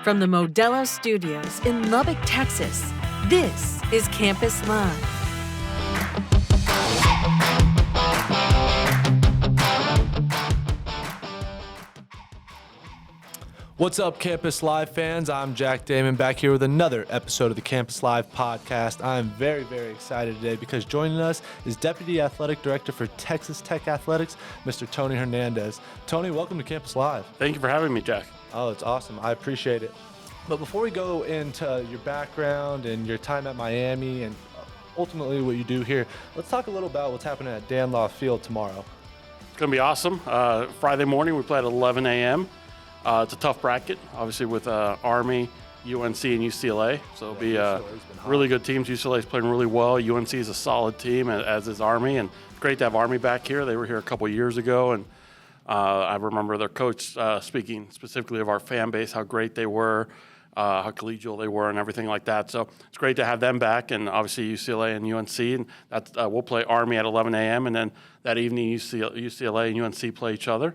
From the Modelo Studios in Lubbock, Texas, this is Campus Live. What's up, Campus Live fans? I'm Jack Damon, back here with another episode of the Campus Live podcast. I'm very, very excited today because joining us is Deputy Athletic Director for Texas Tech Athletics, Mr. Tony Hernandez. Tony, welcome to Campus Live. Thank you for having me, Jack. Oh, it's awesome. I appreciate it. But before we go into your background and your time at Miami and ultimately what you do here, let's talk a little about what's happening at Dan Law Field tomorrow. It's going to be awesome. Friday morning, we play at 11 a.m. It's a tough bracket, obviously, with Army, UNC, and UCLA. So it'll be really good teams. UCLA's playing really well. UNC is a solid team, as is Army. And it's great to have Army back here. They were here a couple years ago. And I remember their coach speaking specifically of our fan base, how great they were, how collegial they were, and everything like that. So it's great to have them back. And obviously UCLA and UNC. And that's, we'll play Army at 11 a.m. And then that evening, UCLA and UNC play each other.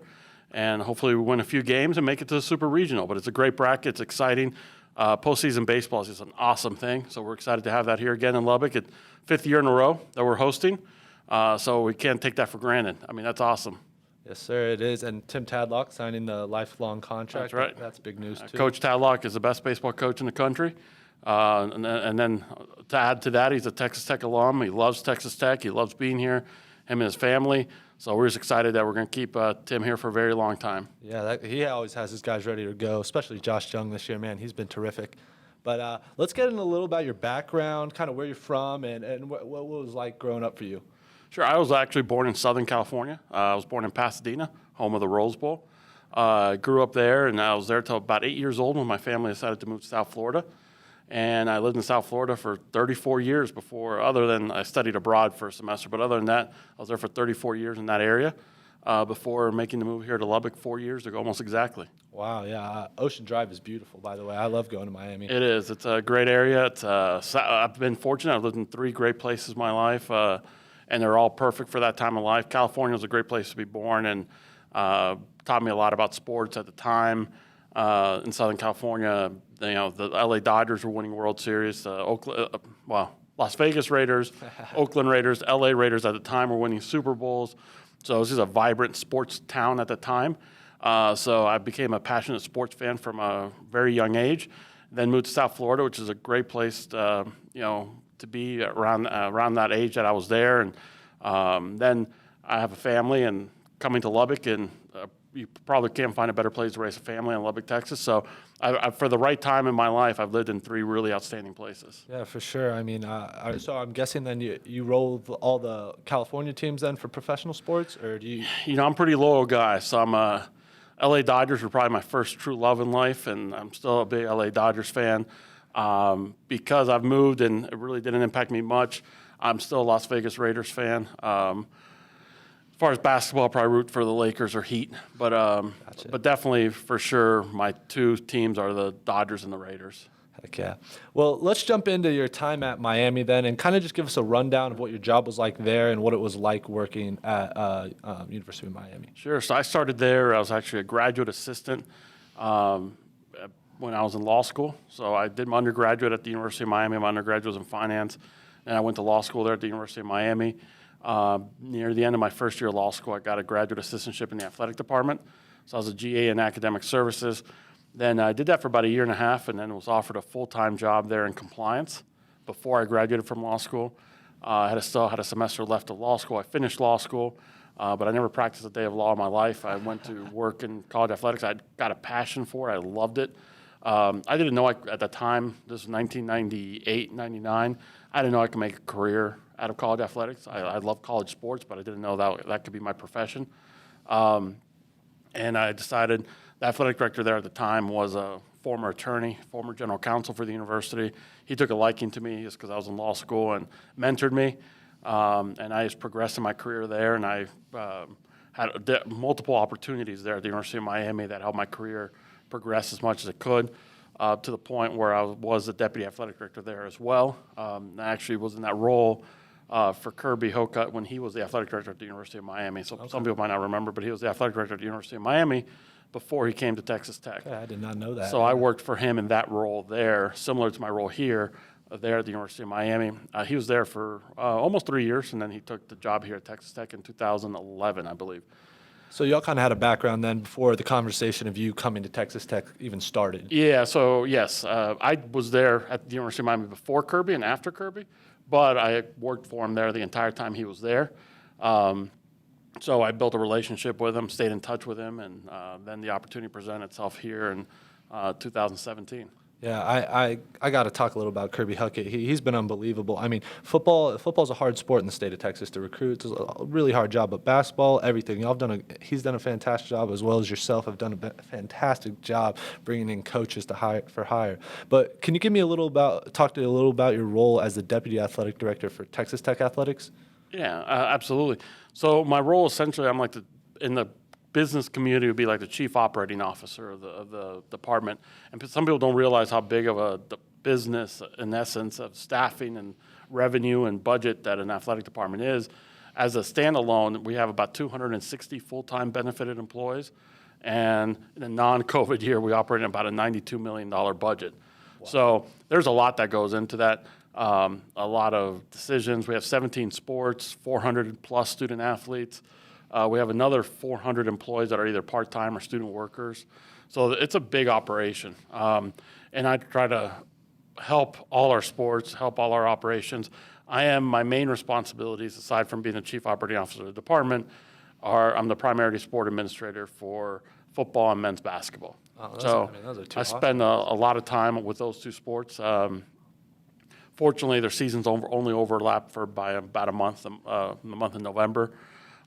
And hopefully we win a few games and make it to the Super Regional. But it's a great bracket. It's exciting. Postseason baseball is just an awesome thing. So we're excited to have that here again in Lubbock. It's 5th year in a row that we're hosting. So we can't take that for granted. I mean, that's awesome. Yes, sir, it is. And Tim Tadlock signing the lifelong contract. That's right. That's big news, too. Coach Tadlock is the best baseball coach in the country. And then to add to that, he's a Texas Tech alum. He loves Texas Tech. He loves being here, him and his family. So we're just excited that we're going to keep Tim here for a very long time. Yeah, he always has his guys ready to go, especially Josh Young this year. Man, he's been terrific. But let's get into a little about your background, kind of where you're from, and what it was like growing up for you. Sure. I was actually born in Southern California. I was born in Pasadena, home of the Rose Bowl. I grew up there, and I was there till about 8 years old when my family decided to move to South Florida. And I lived in South Florida for 34 years before, other than I studied abroad for a semester. But other than that, I was there for 34 years in that area before making the move here to Lubbock 4 years ago, almost exactly. Wow, yeah. Ocean Drive is beautiful, by the way. I love going to Miami. It is. It's a great area. It's I've been fortunate. I've lived in 3 great places in my life, and they're all perfect for that time of life. California was a great place to be born and taught me a lot about sports at the time. In Southern California, the LA Dodgers were winning World Series. Las Vegas Raiders, Oakland Raiders, LA Raiders at the time were winning Super Bowls. So it was just a vibrant sports town at the time. So I became a passionate sports fan from a very young age. Then moved to South Florida, which is a great place, to be around that age that I was there. And then I have a family, and coming to Lubbock, and you probably can't find a better place to raise a family in Lubbock, Texas. So for the right time in my life, I've lived in 3 really outstanding places. Yeah, for sure. I mean, so I'm guessing then you roll all the California teams then for professional sports, or do you? I'm a pretty loyal guy. So I'm LA Dodgers were probably my first true love in life, and I'm still a big LA Dodgers fan. Because I've moved and it really didn't impact me much, I'm still a Las Vegas Raiders fan. As far as basketball, I'll probably root for the Lakers or Heat, but Gotcha. But definitely for sure my 2 teams are the Dodgers and the Raiders. Heck yeah. Well, let's jump into your time at Miami then, and kind of just give us a rundown of what your job was like there and what it was like working at University of Miami. Sure. So I started there. I was actually a graduate assistant when I was in law school. So I did my undergraduate at the University of Miami. My undergraduate was in finance, and I went to law school there at the University of Miami. Near the end of my first year of law school, I got a graduate assistantship in the athletic department. So I was a GA in academic services. Then I did that for about 1.5 years, and then was offered a full-time job there in compliance before I graduated from law school. I still had a semester left of law school. I finished law school, but I never practiced a day of law in my life. I went to work in college athletics. I got a passion for it. I loved it. I didn't know at the time, this was 1998, 99, I didn't know I could make a career out of college athletics. I love college sports, but I didn't know that could be my profession. And I decided the athletic director there at the time was a former attorney, former general counsel for the university. He took a liking to me just because I was in law school and mentored me. And I just progressed in my career there, and I had multiple opportunities there at the University of Miami that helped my career progress as much as it could, to the point where I was the deputy athletic director there as well. I actually was in that role for Kirby Hocutt when he was the athletic director at the University of Miami. So some people might not remember, but he was the athletic director at the University of Miami before he came to Texas Tech. Okay, I did not know that. So I worked for him in that role there, similar to my role here, there at the University of Miami. He was there for almost 3 years, and then he took the job here at Texas Tech in 2011, I believe. So y'all kind of had a background then before the conversation of you coming to Texas Tech even started. Yeah, so yes, I was there at the University of Miami before Kirby and after Kirby, but I worked for him there the entire time he was there. So I built a relationship with him, stayed in touch with him, and then the opportunity presented itself here in 2017. Yeah, I got to talk a little about Kirby Huckett. He's been unbelievable. I mean, football's a hard sport in the state of Texas to recruit. It's a really hard job, but basketball, everything. He's done a fantastic job, as well as yourself have done a fantastic job bringing in coaches to hire. But can you give me talk to you a little about your role as the deputy athletic director for Texas Tech Athletics? Yeah, absolutely. So my role essentially, I'm like in the business community would be like the chief operating officer of the department. And some people don't realize how big of the business, in essence, of staffing and revenue and budget that an athletic department is. As a standalone, we have about 260 full-time benefited employees. And in a non-COVID year, we operate in about a $92 million budget. Wow. So there's a lot that goes into that. A lot of decisions. We have 17 sports, 400 plus student athletes. We have another 400 employees that are either part-time or student workers. So it's a big operation. And I try to help all our sports, help all our operations. My main responsibilities, aside from being the chief operating officer of the department, I'm the primary sport administrator for football and men's basketball. Oh, those are two I spend a lot of time with those two sports. Fortunately, their seasons only overlap by about a month, the month of November.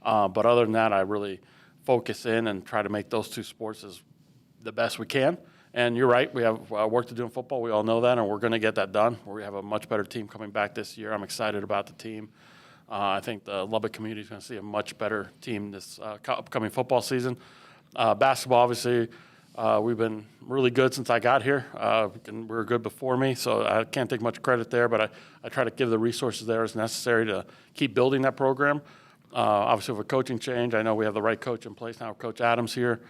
But other than that, I really focus in and try to make those two sports as the best we can. And you're right, we have work to do in football. We all know that, and we're going to get that done. We have a much better team coming back this year. I'm excited about the team. I think the Lubbock community is going to see a much better team this upcoming football season. Basketball, obviously, we've been really good since I got here, and we were good before me, so I can't take much credit there, but I try to give the resources there as necessary to keep building that program. Obviously, with a coaching change, I know we have the right coach in place now, Coach Adams here,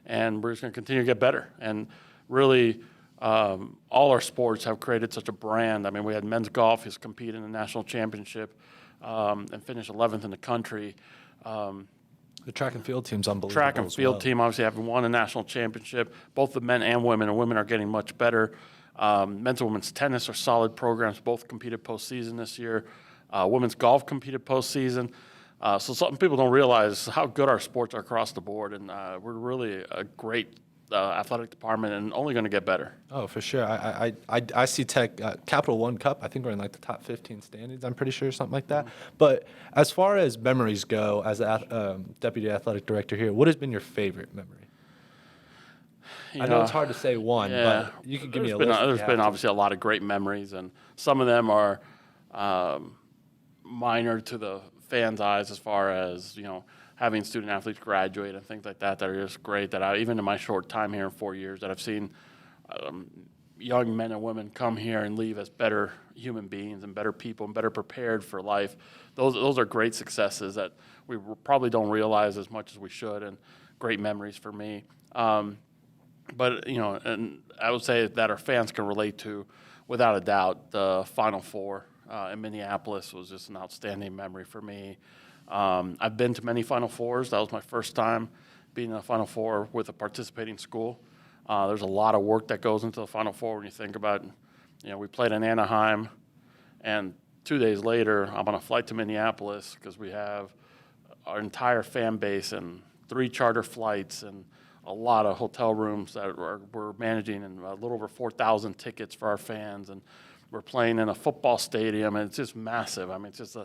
and we're just going to continue to get better. And really, all our sports have created such a brand. I mean, we had men's golf who's competed in the national championship and finished 11th in the country. The track and field team's unbelievable. Track and field team obviously have won a national championship. Both the men and women are getting much better. Men's and women's tennis are solid programs. Both competed postseason this year. Women's golf competed postseason. So some people don't realize how good our sports are across the board, and we're really a great athletic department and only going to get better. Oh, for sure. I see Tech Capital One Cup. I think we're in like the top 15 standings. I'm pretty sure, something like that. Mm-hmm. But as far as memories go, as a deputy athletic director here, what has been your favorite memory? I know it's hard to say one, but you can give me a list. There's been obviously a lot of great memories, and some of them are minor to the fans' eyes as far as, having student athletes graduate and things like that are just great. That even in my short time here in 4 years, that I've seen young men and women come here and leave as better human beings and better people and better prepared for life. Those are great successes that we probably don't realize as much as we should, and great memories for me. But and I would say that our fans can relate to, without a doubt, the Final Four in Minneapolis was just an outstanding memory for me. I've been to many Final Fours. That was my first time being in a Final Four with a participating school. There's a lot of work that goes into the Final Four when you think about, we played in Anaheim, and 2 days later, I'm on a flight to Minneapolis because we have our entire fan base and 3 charter flights and a lot of hotel rooms that we're managing, and a little over 4,000 tickets for our fans, and we're playing in a football stadium, and it's just massive. I mean, it's just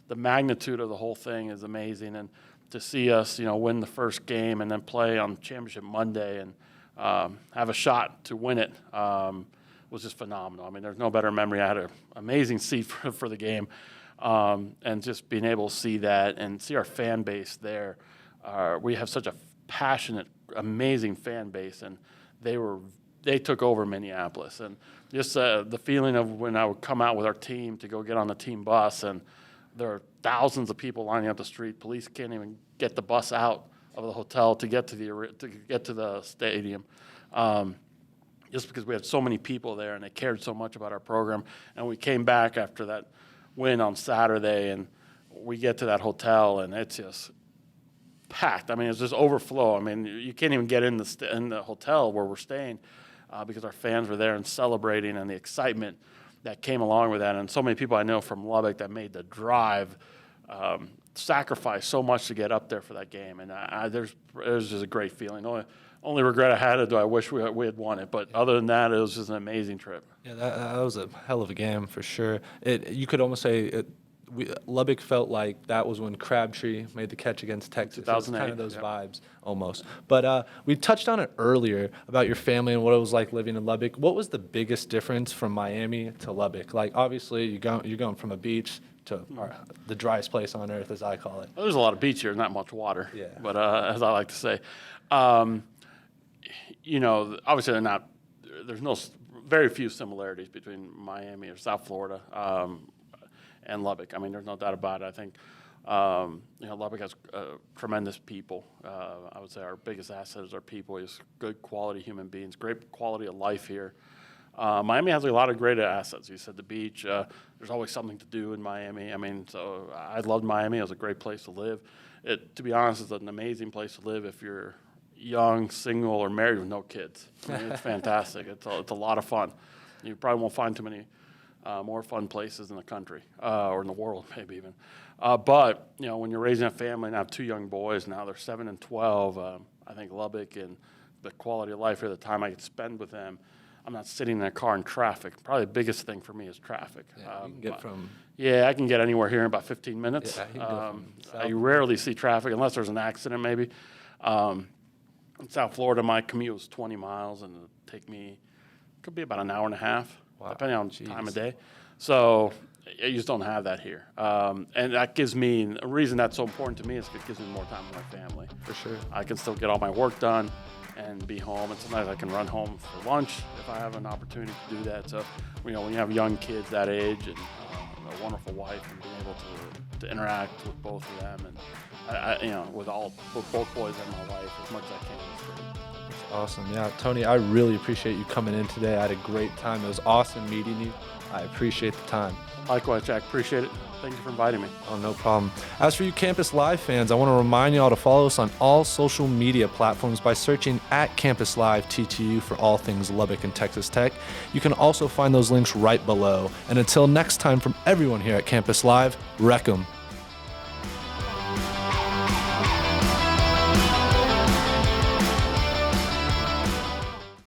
the magnitude of the whole thing is amazing, and to see us, win the first game and then play on Championship Monday and have a shot to win it was just phenomenal. I mean, there's no better memory. I had an amazing seat for the game, and just being able to see that and see our fan base there. We have such a passionate, amazing fan base, and they took over Minneapolis. And just the feeling of when I would come out with our team to go get on the team bus, and there are thousands of people lining up the street. Police can't even get the bus out of the hotel to get to the stadium. Just because we had so many people there and they cared so much about our program. And we came back after that win on Saturday, and we get to that hotel, and it's just packed. I mean, it's just overflow. I mean, you can't even get in the hotel where we're staying because our fans were there and celebrating, and the excitement that came along with that. And so many people I know from Lubbock that made the drive, sacrifice so much to get up there for that game. And it was just a great feeling. Only regret I had is I wish we had won it. But other than that, it was just an amazing trip. Yeah, that was a hell of a game for sure. You could almost say Lubbock felt like that was when Crabtree made the catch against Texas. 2008. Kind of those vibes almost. But we touched on it earlier about your family and what it was like living in Lubbock. What was the biggest difference from Miami to Lubbock? Like, obviously, you're going from a beach to the driest place on earth, as I call it. Well, there's a lot of beach here, not much water. Yeah. But as I like to say, obviously there's very few similarities between Miami or South Florida and Lubbock. I mean, there's no doubt about it. I think, Lubbock has tremendous people. I would say our biggest asset is our people. Is good quality human beings, great quality of life here. Miami has a lot of great assets. You said the beach. There's always something to do in Miami. I mean, so I loved Miami. It was a great place to live. To be honest, it's an amazing place to live if you're young, single, or married with no kids. I mean, it's fantastic. It's a lot of fun. You probably won't find too many more fun places in the country or in the world, maybe even. But when you're raising a family and have two young boys, now they're 7 and 12. I think Lubbock and the quality of life here, the time I could spend with them. I'm not sitting in a car in traffic. Probably the biggest thing for me is traffic. Yeah, you can get from. Yeah, I can get anywhere here in about 15 minutes. Yeah, you can go from I rarely see traffic unless there's an accident, maybe. In South Florida, my commute was 20 miles, and it'd take me, could be about an hour and a half, depending on time of day. So you just don't have that here. And that gives me, the reason that's so important to me is it gives me more time with my family. For sure. I can still get all my work done and be home, and sometimes I can run home for lunch if I have an opportunity to do that. So, when you have young kids that age and a wonderful wife, and being able to interact with both of them, and with both boys and my wife as much as I can. That's awesome. Yeah, Tony, I really appreciate you coming in today. I had a great time. It was awesome meeting you. I appreciate the time. Likewise, Jack. Appreciate it. Thank you for inviting me. Oh, no problem. As for you Campus Live fans, I want to remind you all to follow us on all social media platforms by searching at Campus Live TTU for all things Lubbock and Texas Tech. You can also find those links right below. And until next time, from everyone here at Campus Live, wreck 'em.